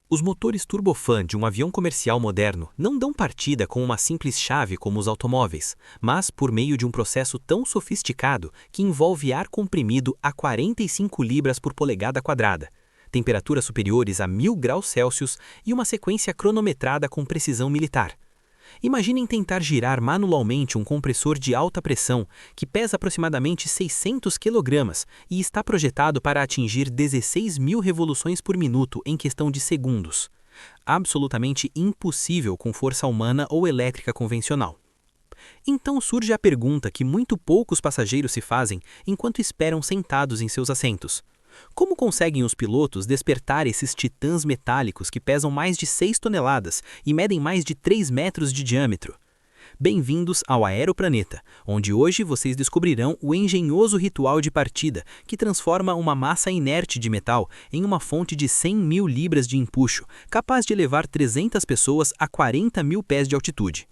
Os motores turbofan de um avião comercial moderno não dão partida com uma simples chave como os automóveis, mas por meio de um processo tão sofisticado que envolve ar comprimido a 45 libras por polegada quadrada, temperaturas superiores a 1000 graus Celsius e uma sequência cronometrada com precisão militar. Imaginem tentar girar manualmente um compressor de alta pressão que pesa aproximadamente 600 kg e está projetado para atingir 16.000 revoluções por minuto em questão de segundos. Absolutamente impossível com força humana ou elétrica convencional. Então surge a pergunta que muito poucos passageiros se fazem enquanto esperam sentados em seus assentos. Como conseguem os pilotos despertar esses titãs metálicos que pesam mais de 6 toneladas e medem mais de 3 metros de diâmetro? Bem-vindos ao Aeroplaneta, onde hoje vocês descobrirão o engenhoso ritual de partida que transforma uma massa inerte de metal em uma fonte de 100.000 libras de empuxo, capaz de levar 300 pessoas a 40.000 pés de altitude.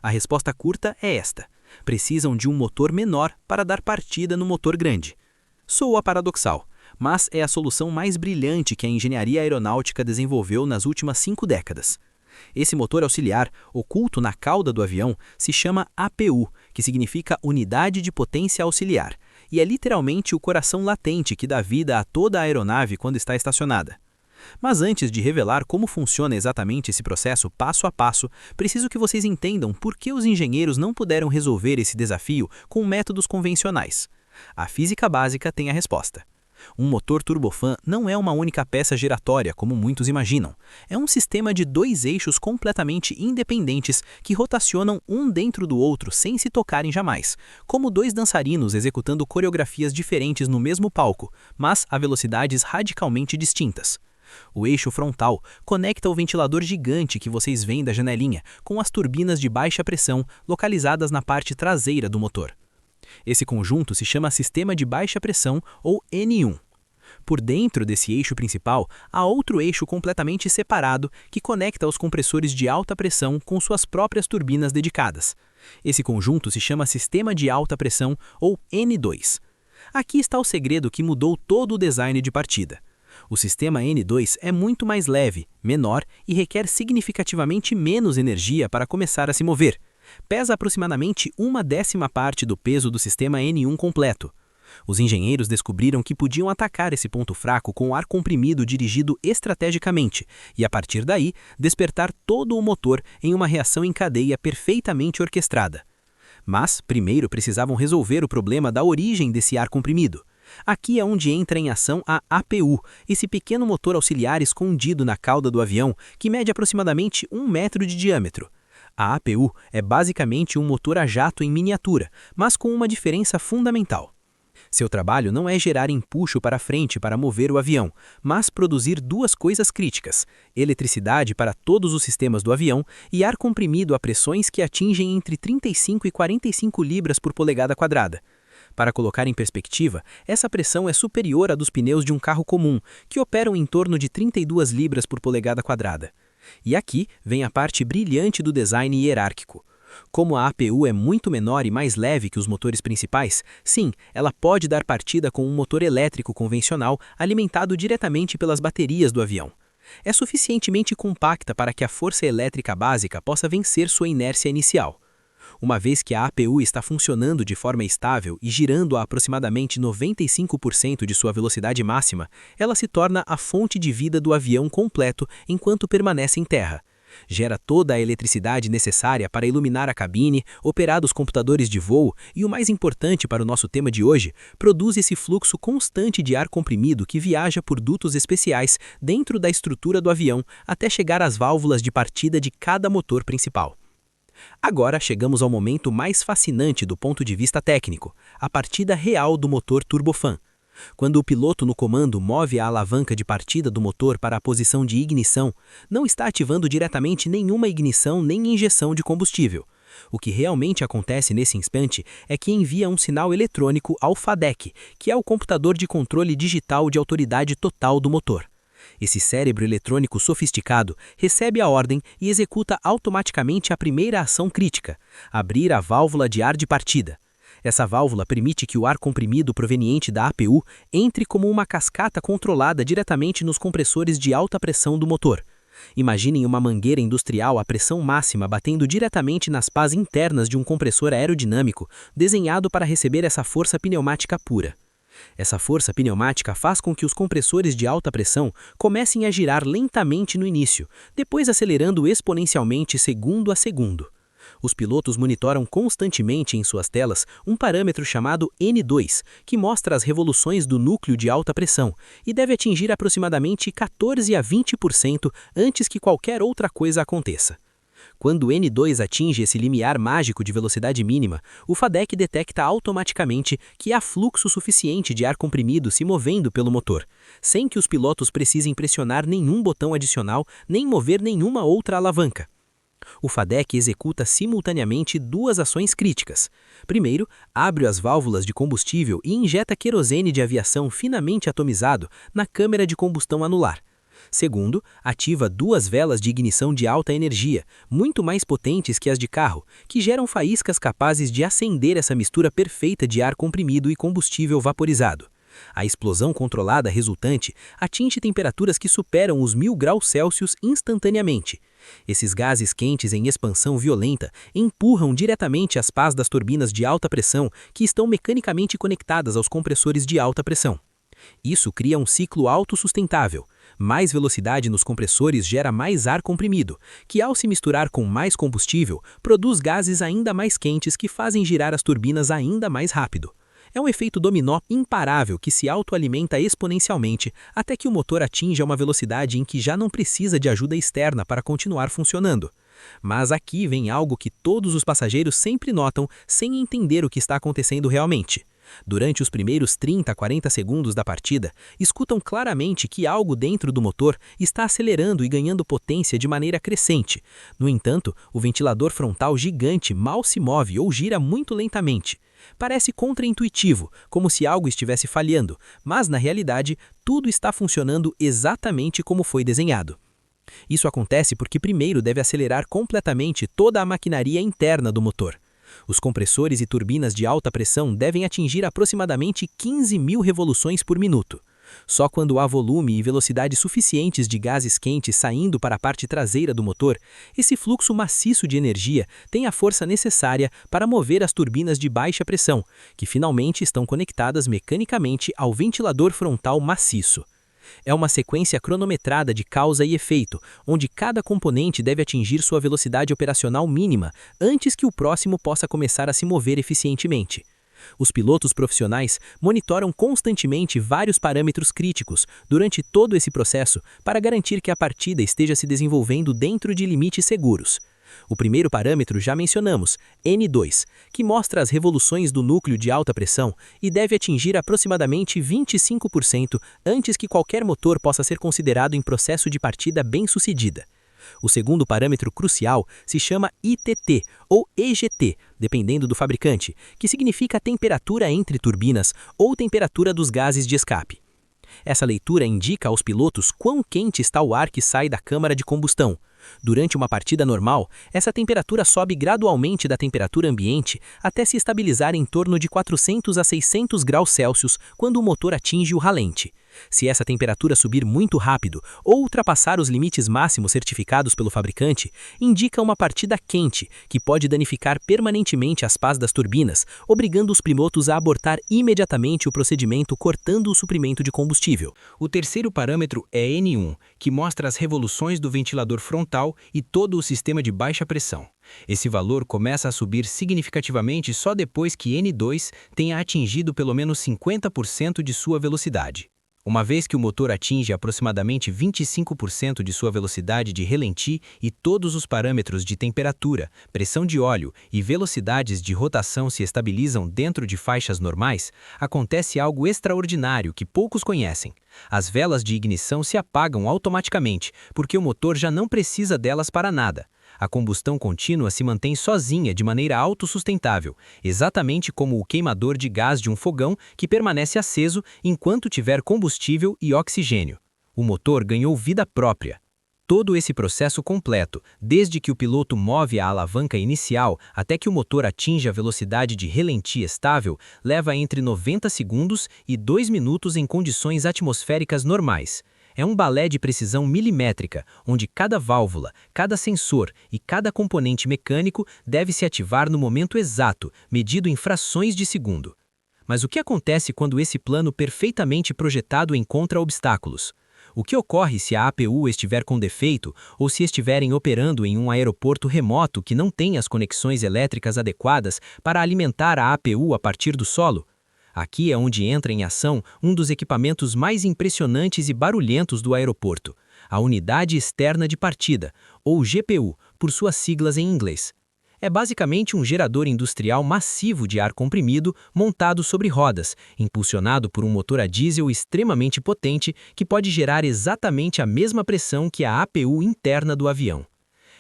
A resposta curta é esta: precisam de um motor menor para dar partida no motor grande. Soa paradoxal, mas é a solução mais brilhante que a engenharia aeronáutica desenvolveu nas últimas 5 décadas. Esse motor auxiliar, oculto na cauda do avião, se chama APU, que significa Unidade de Potência Auxiliar, e é literalmente o coração latente que dá vida a toda a aeronave quando está estacionada. Mas antes de revelar como funciona exatamente esse processo passo a passo, preciso que vocês entendam por que os engenheiros não puderam resolver esse desafio com métodos convencionais. A física básica tem a resposta. Um motor turbofan não é uma única peça giratória, como muitos imaginam. É um sistema de 2 eixos completamente independentes que rotacionam um dentro do outro sem se tocarem jamais, como 2 dançarinos executando coreografias diferentes no mesmo palco, mas a velocidades radicalmente distintas. O eixo frontal conecta o ventilador gigante que vocês veem da janelinha com as turbinas de baixa pressão localizadas na parte traseira do motor. Esse conjunto se chama Sistema de Baixa Pressão, ou N1. Por dentro desse eixo principal, há outro eixo completamente separado que conecta os compressores de alta pressão com suas próprias turbinas dedicadas. Esse conjunto se chama Sistema de Alta Pressão, ou N2. Aqui está o segredo que mudou todo o design de partida. O sistema N2 é muito mais leve, menor e requer significativamente menos energia para começar a se mover. Pesa aproximadamente 1/10 parte do peso do sistema N1 completo. Os engenheiros descobriram que podiam atacar esse ponto fraco com ar comprimido dirigido estrategicamente e, a partir daí, despertar todo o motor em uma reação em cadeia perfeitamente orquestrada. Mas, primeiro precisavam resolver o problema da origem desse ar comprimido. Aqui é onde entra em ação a APU, esse pequeno motor auxiliar escondido na cauda do avião que mede aproximadamente 1 metro de diâmetro. A APU é basicamente um motor a jato em miniatura, mas com uma diferença fundamental. Seu trabalho não é gerar empuxo para frente para mover o avião, mas produzir 2 coisas críticas: eletricidade para todos os sistemas do avião e ar comprimido a pressões que atingem entre 35 e 45 libras por polegada quadrada. Para colocar em perspectiva, essa pressão é superior à dos pneus de um carro comum, que operam em torno de 32 libras por polegada quadrada. E aqui vem a parte brilhante do design hierárquico. Como a APU é muito menor e mais leve que os motores principais, sim, ela pode dar partida com um motor elétrico convencional alimentado diretamente pelas baterias do avião. É suficientemente compacta para que a força elétrica básica possa vencer sua inércia inicial. Uma vez que a APU está funcionando de forma estável e girando a aproximadamente 95% de sua velocidade máxima, ela se torna a fonte de vida do avião completo enquanto permanece em terra. Gera toda a eletricidade necessária para iluminar a cabine, operar os computadores de voo e, o mais importante para o nosso tema de hoje, produz esse fluxo constante de ar comprimido que viaja por dutos especiais dentro da estrutura do avião até chegar às válvulas de partida de cada motor principal. Agora chegamos ao momento mais fascinante do ponto de vista técnico, a partida real do motor turbofan. Quando o piloto no comando move a alavanca de partida do motor para a posição de ignição, não está ativando diretamente nenhuma ignição nem injeção de combustível. O que realmente acontece nesse instante é que envia um sinal eletrônico ao FADEC, que é o computador de controle digital de autoridade total do motor. Esse cérebro eletrônico sofisticado recebe a ordem e executa automaticamente a primeira ação crítica: abrir a válvula de ar de partida. Essa válvula permite que o ar comprimido proveniente da APU entre como uma cascata controlada diretamente nos compressores de alta pressão do motor. Imaginem uma mangueira industrial à pressão máxima batendo diretamente nas pás internas de um compressor aerodinâmico desenhado para receber essa força pneumática pura. Essa força pneumática faz com que os compressores de alta pressão comecem a girar lentamente no início, depois acelerando exponencialmente segundo a segundo. Os pilotos monitoram constantemente em suas telas um parâmetro chamado N2, que mostra as revoluções do núcleo de alta pressão e deve atingir aproximadamente 14 a 20% antes que qualquer outra coisa aconteça. Quando o N2 atinge esse limiar mágico de velocidade mínima, o FADEC detecta automaticamente que há fluxo suficiente de ar comprimido se movendo pelo motor, sem que os pilotos precisem pressionar nenhum botão adicional nem mover nenhuma outra alavanca. O FADEC executa simultaneamente duas ações críticas. Primeiro, abre as válvulas de combustível e injeta querosene de aviação finamente atomizado na câmara de combustão anular. Segundo, ativa duas velas de ignição de alta energia, muito mais potentes que as de carro, que geram faíscas capazes de acender essa mistura perfeita de ar comprimido e combustível vaporizado. A explosão controlada resultante atinge temperaturas que superam os 1000 graus Celsius instantaneamente. Esses gases quentes em expansão violenta empurram diretamente as pás das turbinas de alta pressão que estão mecanicamente conectadas aos compressores de alta pressão. Isso cria um ciclo autossustentável. Mais velocidade nos compressores gera mais ar comprimido, que ao se misturar com mais combustível, produz gases ainda mais quentes que fazem girar as turbinas ainda mais rápido. É um efeito dominó imparável que se autoalimenta exponencialmente até que o motor atinja uma velocidade em que já não precisa de ajuda externa para continuar funcionando. Mas aqui vem algo que todos os passageiros sempre notam sem entender o que está acontecendo realmente. Durante os primeiros 30 a 40 segundos da partida, escutam claramente que algo dentro do motor está acelerando e ganhando potência de maneira crescente. No entanto, o ventilador frontal gigante mal se move ou gira muito lentamente. Parece contraintuitivo, como se algo estivesse falhando, mas na realidade, tudo está funcionando exatamente como foi desenhado. Isso acontece porque primeiro deve acelerar completamente toda a maquinaria interna do motor. Os compressores e turbinas de alta pressão devem atingir aproximadamente 15.000 revoluções por minuto. Só quando há volume e velocidade suficientes de gases quentes saindo para a parte traseira do motor, esse fluxo maciço de energia tem a força necessária para mover as turbinas de baixa pressão, que finalmente estão conectadas mecanicamente ao ventilador frontal maciço. É uma sequência cronometrada de causa e efeito, onde cada componente deve atingir sua velocidade operacional mínima antes que o próximo possa começar a se mover eficientemente. Os pilotos profissionais monitoram constantemente vários parâmetros críticos durante todo esse processo para garantir que a partida esteja se desenvolvendo dentro de limites seguros. O primeiro parâmetro já mencionamos, N2, que mostra as revoluções do núcleo de alta pressão e deve atingir aproximadamente 25% antes que qualquer motor possa ser considerado em processo de partida bem-sucedida. O segundo parâmetro crucial se chama ITT, ou EGT, dependendo do fabricante, que significa temperatura entre turbinas ou temperatura dos gases de escape. Essa leitura indica aos pilotos quão quente está o ar que sai da câmara de combustão. Durante uma partida normal, essa temperatura sobe gradualmente da temperatura ambiente até se estabilizar em torno de 400 a 600 graus Celsius quando o motor atinge o ralente. Se essa temperatura subir muito rápido ou ultrapassar os limites máximos certificados pelo fabricante, indica uma partida quente, que pode danificar permanentemente as pás das turbinas, obrigando os pilotos a abortar imediatamente o procedimento cortando o suprimento de combustível. O terceiro parâmetro é N1, que mostra as revoluções do ventilador frontal e todo o sistema de baixa pressão. Esse valor começa a subir significativamente só depois que N2 tenha atingido pelo menos 50% de sua velocidade. Uma vez que o motor atinge aproximadamente 25% de sua velocidade de relenti e todos os parâmetros de temperatura, pressão de óleo e velocidades de rotação se estabilizam dentro de faixas normais, acontece algo extraordinário que poucos conhecem. As velas de ignição se apagam automaticamente, porque o motor já não precisa delas para nada. A combustão contínua se mantém sozinha de maneira autossustentável, exatamente como o queimador de gás de um fogão que permanece aceso enquanto tiver combustível e oxigênio. O motor ganhou vida própria. Todo esse processo completo, desde que o piloto move a alavanca inicial até que o motor atinja a velocidade de relenti estável, leva entre 90 segundos e 2 minutos em condições atmosféricas normais. É um balé de precisão milimétrica, onde cada válvula, cada sensor e cada componente mecânico deve se ativar no momento exato, medido em frações de segundo. Mas o que acontece quando esse plano perfeitamente projetado encontra obstáculos? O que ocorre se a APU estiver com defeito ou se estiverem operando em um aeroporto remoto que não tem as conexões elétricas adequadas para alimentar a APU a partir do solo? Aqui é onde entra em ação um dos equipamentos mais impressionantes e barulhentos do aeroporto, a Unidade Externa de Partida, ou GPU, por suas siglas em inglês. É basicamente um gerador industrial massivo de ar comprimido montado sobre rodas, impulsionado por um motor a diesel extremamente potente que pode gerar exatamente a mesma pressão que a APU interna do avião.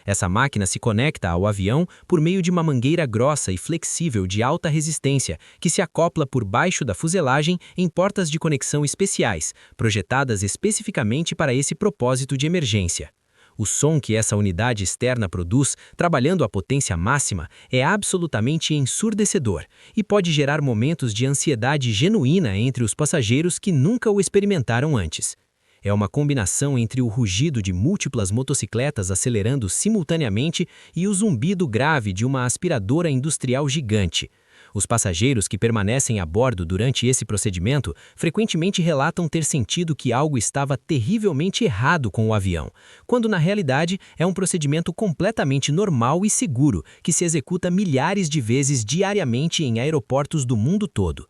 Essa máquina se conecta ao avião por meio de uma mangueira grossa e flexível de alta resistência que se acopla por baixo da fuselagem em portas de conexão especiais, projetadas especificamente para esse propósito de emergência. O som que essa unidade externa produz, trabalhando a potência máxima, é absolutamente ensurdecedor e pode gerar momentos de ansiedade genuína entre os passageiros que nunca o experimentaram antes. É uma combinação entre o rugido de múltiplas motocicletas acelerando simultaneamente e o zumbido grave de uma aspiradora industrial gigante. Os passageiros que permanecem a bordo durante esse procedimento frequentemente relatam ter sentido que algo estava terrivelmente errado com o avião, quando na realidade é um procedimento completamente normal e seguro que se executa milhares de vezes diariamente em aeroportos do mundo todo.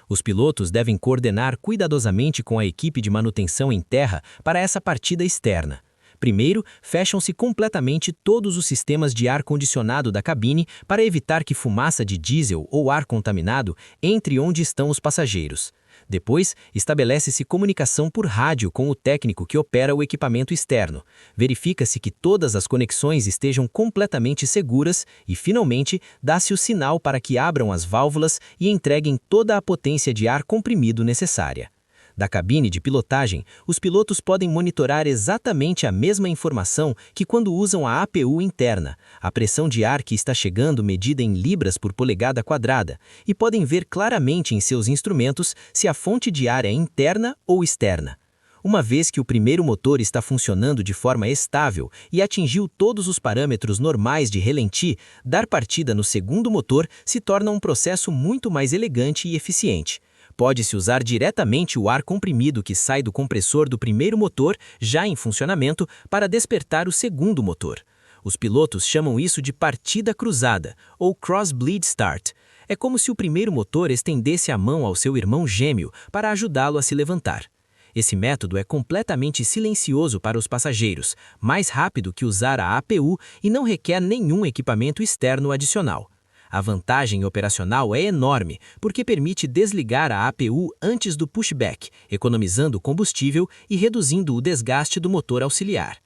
Os pilotos devem coordenar cuidadosamente com a equipe de manutenção em terra para essa partida externa. Primeiro, fecham-se completamente todos os sistemas de ar-condicionado da cabine para evitar que fumaça de diesel ou ar contaminado entre onde estão os passageiros. Depois, estabelece-se comunicação por rádio com o técnico que opera o equipamento externo. Verifica-se que todas as conexões estejam completamente seguras e, finalmente, dá-se o sinal para que abram as válvulas e entreguem toda a potência de ar comprimido necessária. Da cabine de pilotagem, os pilotos podem monitorar exatamente a mesma informação que quando usam a APU interna, a pressão de ar que está chegando medida em libras por polegada quadrada, e podem ver claramente em seus instrumentos se a fonte de ar é interna ou externa. Uma vez que o primeiro motor está funcionando de forma estável e atingiu todos os parâmetros normais de relenti, dar partida no segundo motor se torna um processo muito mais elegante e eficiente. Pode-se usar diretamente o ar comprimido que sai do compressor do primeiro motor, já em funcionamento, para despertar o segundo motor. Os pilotos chamam isso de partida cruzada, ou cross-bleed start. É como se o primeiro motor estendesse a mão ao seu irmão gêmeo para ajudá-lo a se levantar. Esse método é completamente silencioso para os passageiros, mais rápido que usar a APU e não requer nenhum equipamento externo adicional. A vantagem operacional é enorme, porque permite desligar a APU antes do pushback, economizando combustível e reduzindo o desgaste do motor auxiliar.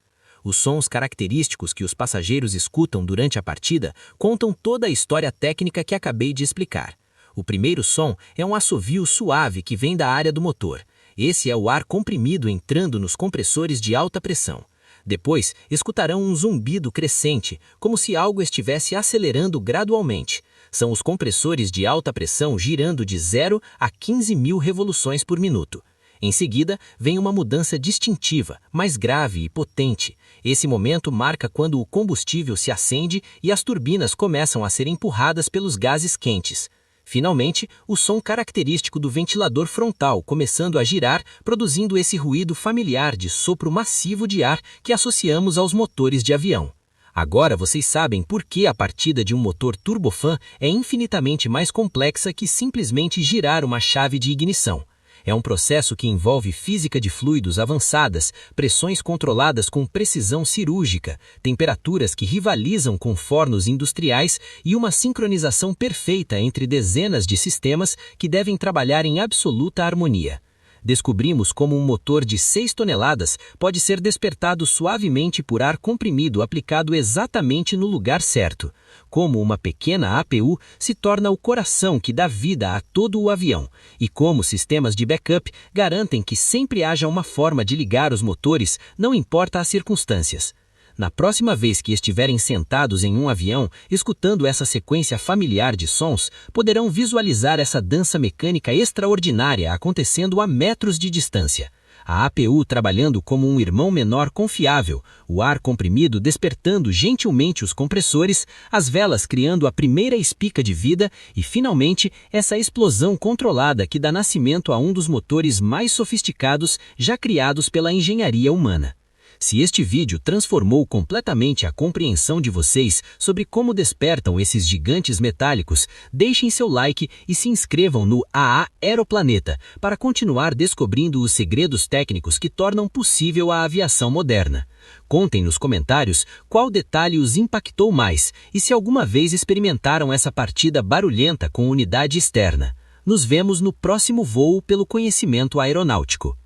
Os sons característicos que os passageiros escutam durante a partida contam toda a história técnica que acabei de explicar. O primeiro som é um assovio suave que vem da área do motor. Esse é o ar comprimido entrando nos compressores de alta pressão. Depois, escutarão um zumbido crescente, como se algo estivesse acelerando gradualmente. São os compressores de alta pressão girando de 0 a 15.000 revoluções por minuto. Em seguida, vem uma mudança distintiva, mais grave e potente. Esse momento marca quando o combustível se acende e as turbinas começam a ser empurradas pelos gases quentes. Finalmente, o som característico do ventilador frontal começando a girar, produzindo esse ruído familiar de sopro massivo de ar que associamos aos motores de avião. Agora vocês sabem por que a partida de um motor turbofan é infinitamente mais complexa que simplesmente girar uma chave de ignição. É um processo que envolve física de fluidos avançadas, pressões controladas com precisão cirúrgica, temperaturas que rivalizam com fornos industriais e uma sincronização perfeita entre dezenas de sistemas que devem trabalhar em absoluta harmonia. descobrimos como um motor de 6 toneladas pode ser despertado suavemente por ar comprimido aplicado exatamente no lugar certo. Como uma pequena APU se torna o coração que dá vida a todo o avião, e como sistemas de backup garantem que sempre haja uma forma de ligar os motores, não importa as circunstâncias. Na próxima vez que estiverem sentados em um avião, escutando essa sequência familiar de sons, poderão visualizar essa dança mecânica extraordinária acontecendo a metros de distância. A APU trabalhando como um irmão menor confiável, o ar comprimido despertando gentilmente os compressores, as velas criando a primeira espica de vida e, finalmente, essa explosão controlada que dá nascimento a um dos motores mais sofisticados já criados pela engenharia humana. Se este vídeo transformou completamente a compreensão de vocês sobre como despertam esses gigantes metálicos, deixem seu like e se inscrevam no AA Aeroplaneta para continuar descobrindo os segredos técnicos que tornam possível a aviação moderna. Contem nos comentários qual detalhe os impactou mais e se alguma vez experimentaram essa partida barulhenta com unidade externa. Nos vemos no próximo voo pelo conhecimento aeronáutico.